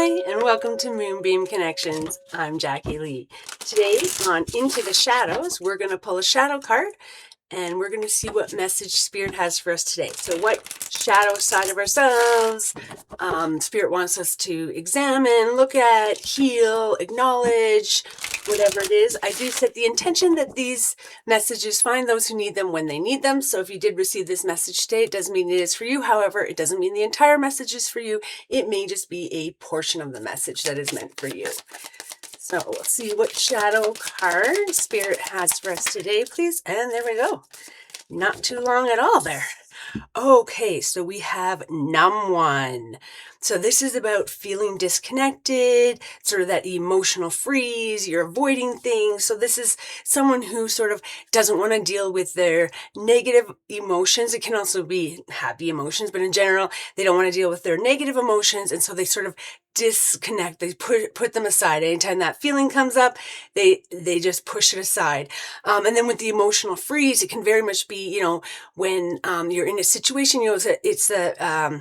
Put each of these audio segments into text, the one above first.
Hi, and welcome to Moonbeam Connections. I'm Jackie Lee. Today on Into the Shadows, we're going to pull a shadow card and we're going to see what message Spirit has for us today. So what shadow side of ourselves Spirit wants us to examine, look at, heal, acknowledge, whatever it is. I do set the intention that these messages find those who need them when they need them. So if you did receive this message today, it doesn't mean it is for you. However, it doesn't mean the entire message is for you. It may just be a portion of the message that is meant for you. So we'll see what shadow card Spirit has for us today, please. And there we go. Not too long at all there. Okay, so we have numb one. So this is about feeling disconnected, sort of that emotional freeze, you're avoiding things. So this is someone who sort of doesn't want to deal with their negative emotions. It can also be happy emotions, but in general, they don't want to deal with their negative emotions. And so they sort of disconnect, they put them aside. Anytime that feeling comes up, they just push it aside. And then with the emotional freeze, it can very much be, when you're in a situation, it's the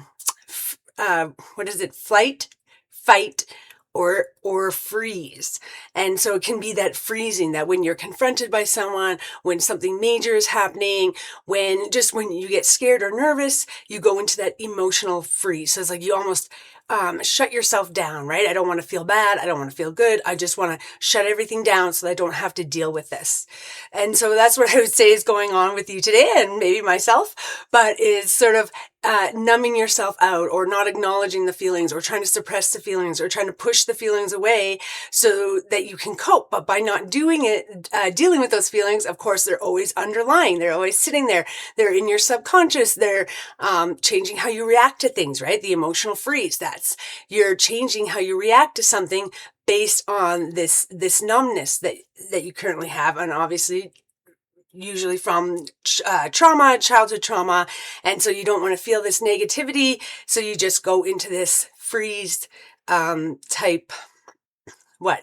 what is it? Flight, fight, or freeze. And so it can be that freezing, that when you're confronted by someone, when something major is happening, when you get scared or nervous, you go into that emotional freeze. So it's like you almost shut yourself down, right? I don't want to feel bad. I don't want to feel good. I just want to shut everything down so that I don't have to deal with this. And so that's what I would say is going on with you today, and maybe myself, but is sort of numbing yourself out, or not acknowledging the feelings, or trying to suppress the feelings, or trying to push the feelings away so that you can cope. But by not doing it, dealing with those feelings, of course, they're always underlying. They're always sitting there. They're in your subconscious. They're changing how you react to things, right? The emotional freeze, you're changing how you react to something based on this numbness that you currently have. And obviously, usually from childhood trauma. And so you don't want to feel this negativity. So you just go into this freeze type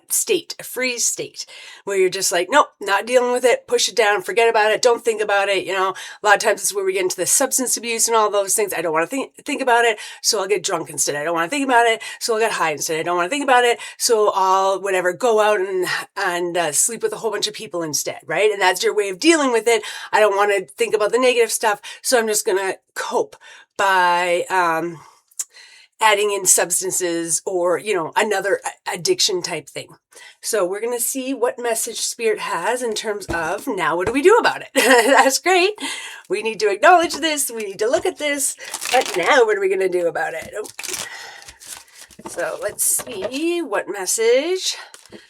state, a freeze state, where you're just like, nope, not dealing with it, push it down, forget about it, don't think about it. A lot of times it's where we get into the substance abuse and all those things. I don't want to think about it, so I'll get drunk instead. I don't want to think about it, so I'll get high instead. I don't want to think about it, so I'll go out and sleep with a whole bunch of people instead, right? And that's your way of dealing with it. I don't want to think about the negative stuff, so I'm just gonna cope by adding in substances or, another addiction type thing. So we're going to see what message Spirit has in terms of, now what do we do about it? That's great. We need to acknowledge this. We need to look at this. But now what are we going to do about it? So let's see what message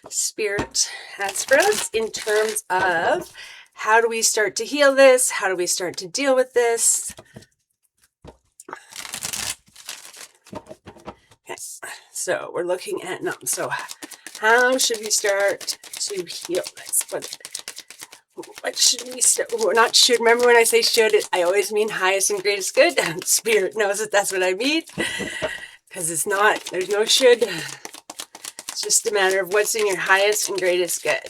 Spirit has for us in terms of how do we start to heal this? How do we start to deal with this? Okay, so we're looking at numb. So how should we start to heal this? What should we start? Not should. Remember when I say should, I always mean highest and greatest good. Spirit knows that that's what I mean. Because there's no should. It's just a matter of what's in your highest and greatest good.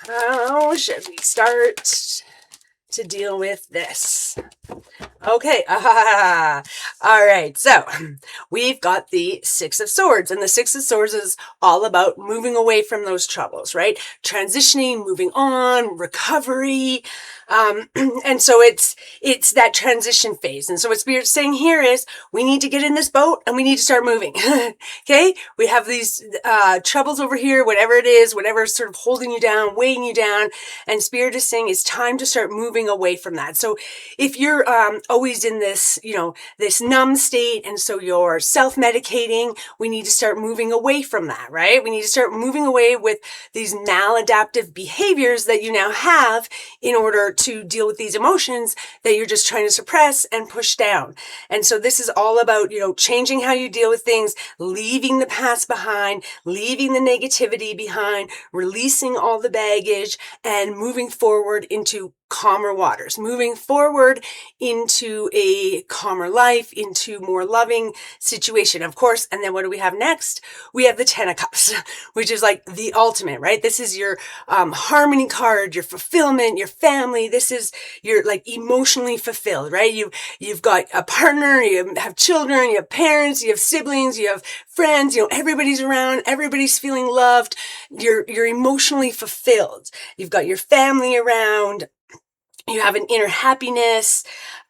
How should we start to deal with this? Okay, all right, so we've got the Six of Swords, and the Six of Swords is all about moving away from those troubles, right? Transitioning, moving on, recovery, and so it's that transition phase. And so what Spirit's saying here is we need to get in this boat and we need to start moving. Okay, we have these troubles over here, whatever it is, whatever's sort of holding you down, weighing you down, and Spirit is saying it's time to start moving away from that. So if you're always in this, this numb state, and so you're self-medicating, we need to start moving away from that, right? We need to start moving away with these maladaptive behaviors that you now have in order to deal with these emotions that you're just trying to suppress and push down. And so this is all about, changing how you deal with things, leaving the past behind, leaving the negativity behind, releasing all the baggage, and moving forward into calmer waters, moving forward into a calmer life, into more loving situation, of course. And then what do we have next? We have the 10 of Cups, which is like the ultimate, right? This is your harmony card, your fulfillment, your family. This is you're like emotionally fulfilled, right? You've got a partner, you have children, you have parents, you have siblings, you have friends, everybody's around, everybody's feeling loved. You're emotionally fulfilled. You've got your family around. You have an inner happiness.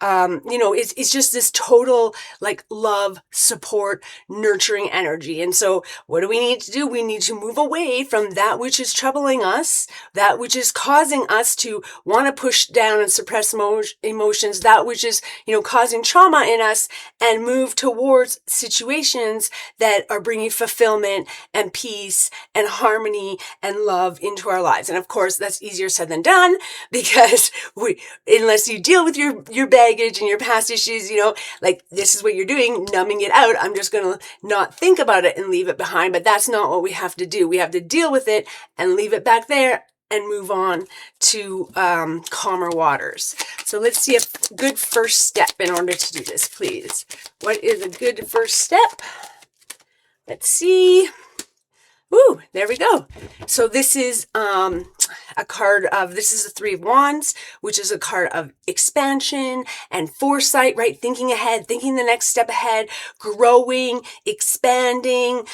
It's just this total like love, support, nurturing energy. And so what do we need to do? We need to move away from that which is troubling us, that which is causing us to want to push down and suppress emotions, that which is, causing trauma in us, and move towards situations that are bringing fulfillment and peace and harmony and love into our lives. And of course, that's easier said than done, because unless you deal with your baggage and your past issues, like this is what you're doing, numbing it out. I'm just going to not think about it and leave it behind. But that's not what we have to do. We have to deal with it and leave it back there and move on to calmer waters. So let's see a good first step in order to do this, please. What is a good first step? Let's see. Ooh, there we go. So this is a card of, this is the Three of Wands, which is a card of expansion and foresight, right? Thinking ahead, thinking the next step ahead, growing, expanding,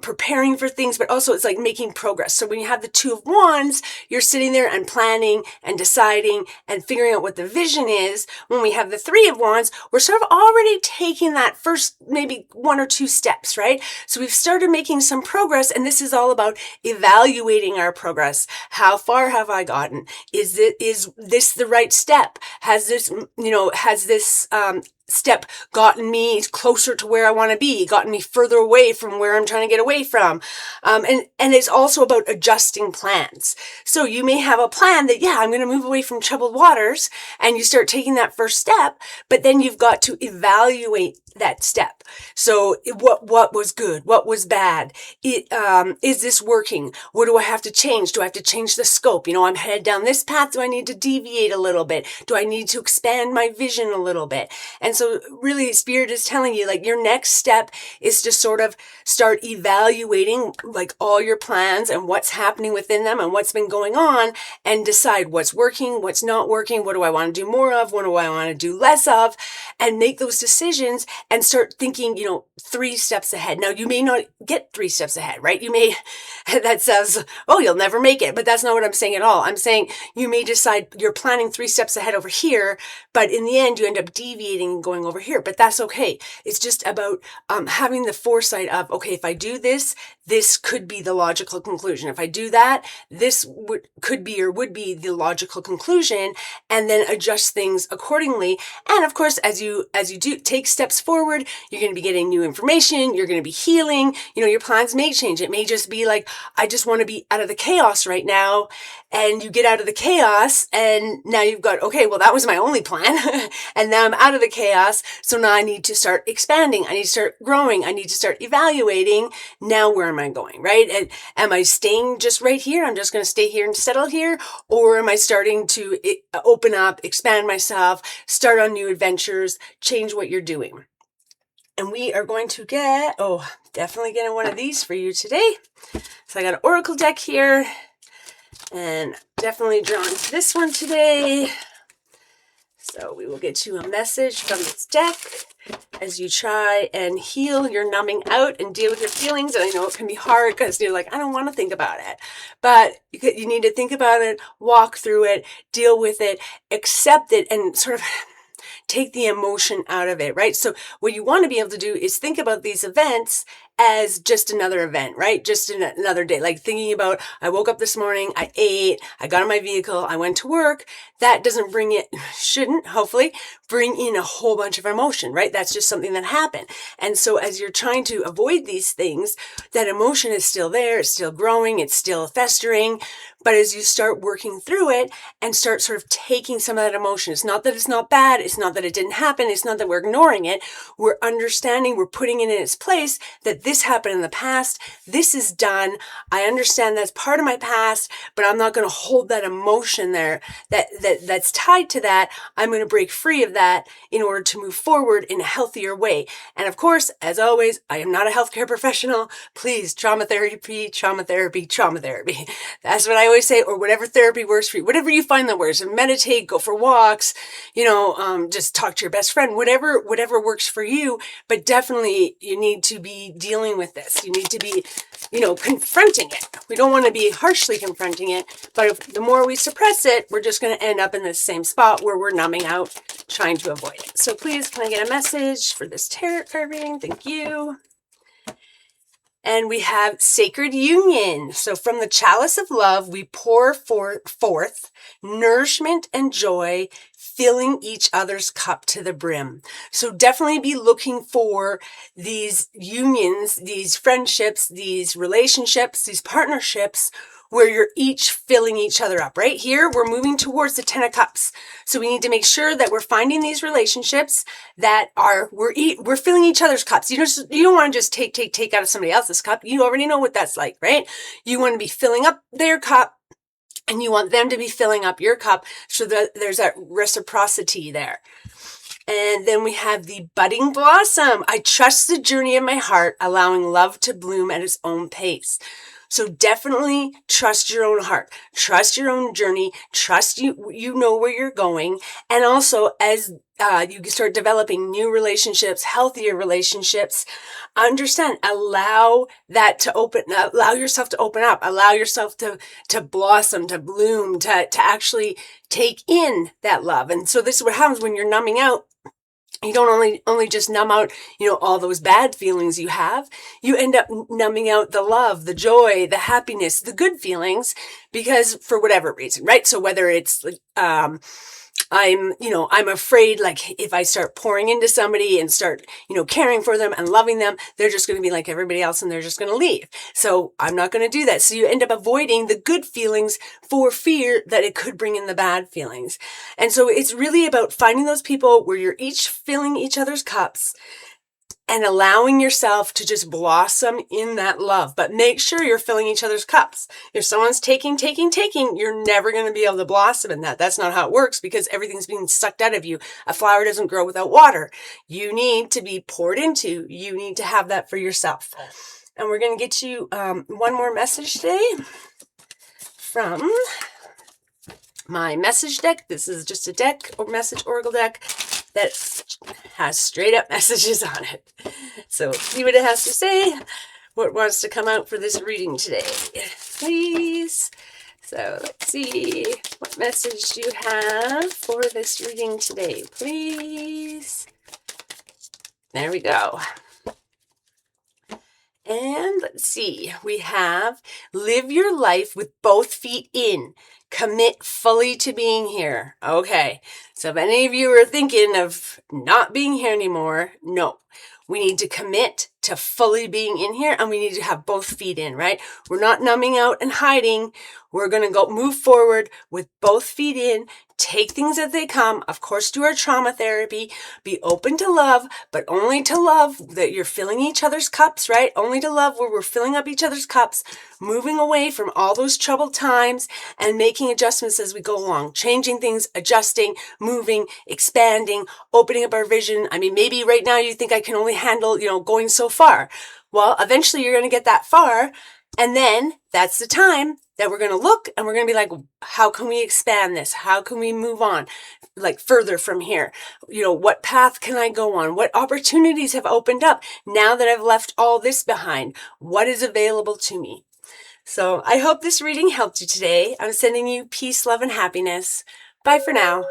preparing for things, but also it's like making progress. So when you have the Two of Wands, you're sitting there and planning and deciding and figuring out what the vision is. When we have the Three of Wands, we're sort of already taking that first maybe one or two steps, right? So we've started making some progress, and this is all about evaluating our progress. How far have I gotten? Is this the right step? Has this step gotten me closer to where I want to be, gotten me further away from where I'm trying to get away from? And it's also about adjusting plans. So you may have a plan that, I'm going to move away from troubled waters, and you start taking that first step, but then you've got to evaluate that step. So what was good? What was bad? Is this working? What do I have to change? Do I have to change the scope? I'm headed down this path. Do I need to deviate a little bit? Do I need to expand my vision a little bit? And so really Spirit is telling you, like, your next step is to sort of start evaluating like all your plans and what's happening within them and what's been going on, and decide what's working, what's not working, what do I want to do more of, what do I want to do less of, and make those decisions and start thinking, 3 steps ahead. Now, you may not get 3 steps ahead, right? You may, that says, oh, you'll never make it, but that's not what I'm saying at all. I'm saying you may decide you're planning 3 steps ahead over here, but in the end, you end up deviating and going over here, but that's okay. It's just about having the foresight of, okay, if I do this, this could be the logical conclusion. If I do that, this could be or would be the logical conclusion, and then adjust things accordingly. And of course, as you do take steps forward, you're going to be getting new information. You're going to be healing. Your plans may change. It may just be like, I just want to be out of the chaos right now. And you get out of the chaos, and now you've got, okay, well, that was my only plan. And now I'm out of the chaos. So now I need to start expanding. I need to start growing. I need to start evaluating. Now, where am I going, right? And am I staying just right here? I'm just going to stay here and settle here. Or am I starting to open up, expand myself, start on new adventures, change what you're doing? And we are going to get, definitely getting one of these for you today. So I got an oracle deck here, and definitely drawn to this one today. So we will get you a message from this deck as you try and heal your numbing out and deal with your feelings. And I know it can be hard because you're like, I don't want to think about it. But you need to think about it, walk through it, deal with it, accept it, and sort of take the emotion out of it, right? So what you want to be able to do is think about these events as just another event, right? Just another day. Like thinking about, I woke up this morning, I ate, I got in my vehicle, I went to work. That doesn't shouldn't hopefully bring in a whole bunch of emotion, right? That's just something that happened. And so as you're trying to avoid these things, that emotion is still there, it's still growing, it's still festering. But as you start working through it and start sort of taking some of that emotion, it's not that it's not bad, it's not that it didn't happen, it's not that we're ignoring it, we're understanding, we're putting it in its place that this happened in the past. This is done. I understand that's part of my past, but I'm not going to hold that emotion there that's tied to that. I'm going to break free of that in order to move forward in a healthier way. And of course, as always, I am not a healthcare professional. Please, trauma therapy, trauma therapy, trauma therapy. That's what I always say, or whatever therapy works for you. Whatever you find that works. Meditate, go for walks, just talk to your best friend, whatever works for you. But definitely you need to be dealing with this. You need to be, confronting it. We don't want to be harshly confronting it, but if the more we suppress it, we're just going to end up in the same spot where we're numbing out, trying to avoid it. So please, can I get a message for this tarot card reading? Thank you. And we have sacred union. So from the chalice of love, we pour forth nourishment and joy, filling each other's cup to the brim. So definitely be looking for these unions, these friendships, these relationships, these partnerships where you're each filling each other up. Right here, we're moving towards the 10 of cups. So we need to make sure that we're finding these relationships that we're filling each other's cups. You don't want to just take out of somebody else's cup. You already know what that's like, right? You want to be filling up their cup, and you want them to be filling up your cup, so that there's that reciprocity there. And then we have the budding blossom. I trust the journey of my heart, allowing love to bloom at its own pace. So definitely trust your own heart, trust your own journey, trust you know where you're going. And also, as you start developing new relationships, healthier relationships, understand, allow yourself to open up, allow yourself to blossom, to bloom, to actually take in that love. And so this is what happens when you're numbing out. You don't only just numb out, all those bad feelings you have. You end up numbing out the love, the joy, the happiness, the good feelings, because for whatever reason, right? So whether it's, I'm afraid, like, if I start pouring into somebody and start, caring for them and loving them, they're just going to be like everybody else and they're just going to leave. So I'm not going to do that. So you end up avoiding the good feelings for fear that it could bring in the bad feelings. And so it's really about finding those people where you're each filling each other's cups and allowing yourself to just blossom in that love. But make sure you're filling each other's cups. If someone's taking, you're never going to be able to blossom in that. That's not how it works, because everything's being sucked out of you. A flower doesn't grow without water. You need to be poured into. You need to have that for yourself. And we're going to get you one more message today from my message deck. This is just a deck, or message oracle deck, that has straight up messages on it. So let's see what it has to say, what wants to come out for this reading today, please. So let's see, what message do you have for this reading today, please? There we go. And let's see, we have live your life with both feet in. Commit fully to being here. Okay, so if any of you are thinking of not being here anymore, no. We need to commit to fully being in here, and we need to have both feet in, right? We're not numbing out and hiding. We're going to move forward with both feet in, take things as they come. Of course, do our trauma therapy, be open to love, but only to love that you're filling each other's cups, right? Only to love where we're filling up each other's cups, moving away from all those troubled times and making adjustments as we go along, changing things, adjusting, moving, expanding, opening up our vision. I mean, maybe right now you think I can only handle, going so far. Well, eventually you're going to get that far. And then that's the time that we're going to look and we're going to be like, how can we expand this? How can we move on, like, further from here? What path can I go on? What opportunities have opened up now that I've left all this behind? What is available to me? So I hope this reading helped you today. I'm sending you peace, love, and happiness. Bye for now.